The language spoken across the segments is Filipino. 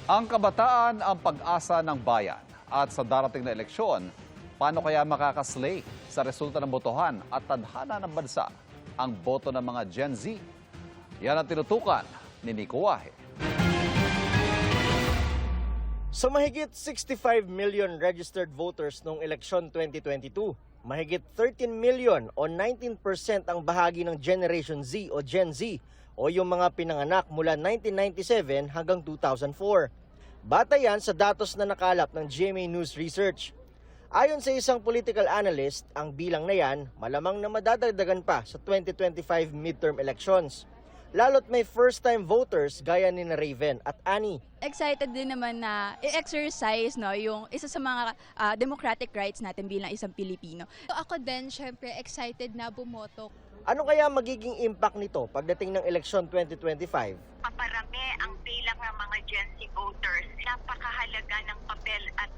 Ang kabataan ang pag-asa ng bayan at sa darating na eleksyon, paano kaya makakaslay sa resulta ng botohan at tadhana ng bansa ang boto ng mga Gen Z? Yan ang tinutukan ni Nico Wahe. Sa mahigit 65 million registered voters noong eleksyon 2022, mahigit 13 million o 19% ang bahagi ng Generation Z o Gen Z o yung mga pinanganak mula 1997 hanggang 2004. Bata yan sa datos na nakalap ng GMA News Research. Ayon sa isang political analyst, ang bilang na yan malamang na madadagdagan pa sa 2025 midterm elections. Lalo't may first-time voters gaya ni Raven at Annie. Excited din naman na i-exercise yung isa sa mga democratic rights natin bilang isang Pilipino. So ako din, syempre, excited na bumoto. Ano kaya magiging impact nito pagdating ng eleksyon 2025? Paparami ang bilang ng mga Gen Z voters. Napakahalaga ng papel at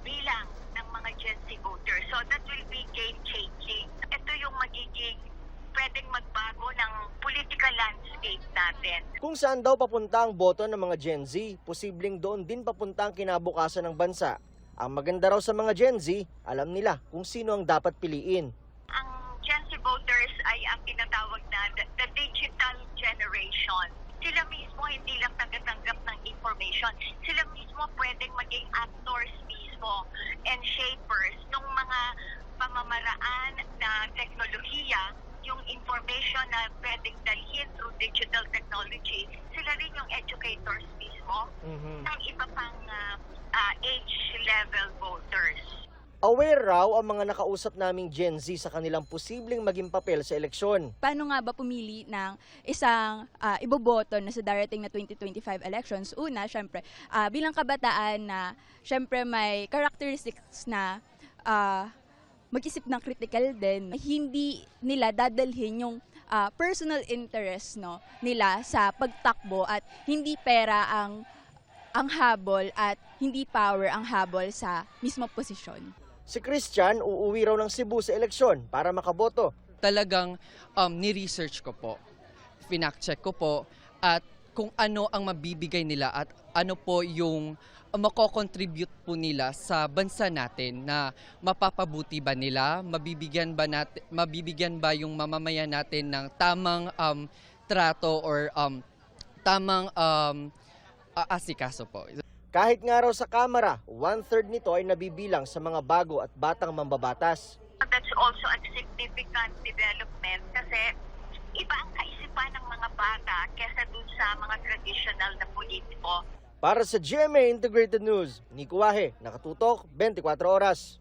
bilang ng mga Gen Z voters. So that will be game-changing. Ito yung magiging pwedeng magbago ng political landscape natin. Kung saan daw papunta ang boto ng mga Gen Z, posibleng doon din papunta ang kinabukasan ng bansa. Ang maganda raw sa mga Gen Z, alam nila kung sino ang dapat piliin. Ang Gen Z voters ay ang tinatawag na the digital generation. Sila mismo hindi lang tagatanggap ng information. Sila mismo pwedeng maging actors mismo and shapers ng mga pamamaraan na teknolohiya, yung information na pwedeng dalhin through digital technology. Sila rin yung educators mismo ng iba pang age level voters. Aware raw ang mga nakausap naming Gen Z sa kanilang posibleng maging papel sa eleksyon. Paano nga ba pumili ng isang iboboto na sa darating na 2025 elections? Una, syempre, bilang kabataan na syempre may characteristics na mag-isip ng critical din, hindi nila dadalhin yung personal interest nila sa pagtakbo at hindi pera ang habol at hindi power ang habol sa mismo posisyon. Si Christian uuwi raw ng Cebu sa eleksyon para makaboto. Talagang ni-research ko po, finact-check ko po at kung ano ang mabibigay nila at ano po yung mako-contribute po nila sa bansa natin na mapapabuti ba nila, mabibigyan ba yung mamamayan natin ng tamang trato or tamang asikaso po. Kahit nga raw sa Kamara, 1/3 nito ay nabibilang sa mga bago at batang mambabatas. That's also a significant development kasi iba ang kaisipan ng mga bata kesa dun sa mga traditional na politiko. Para sa GMA Integrated News, Nico Wahe, nakatutok 24 oras.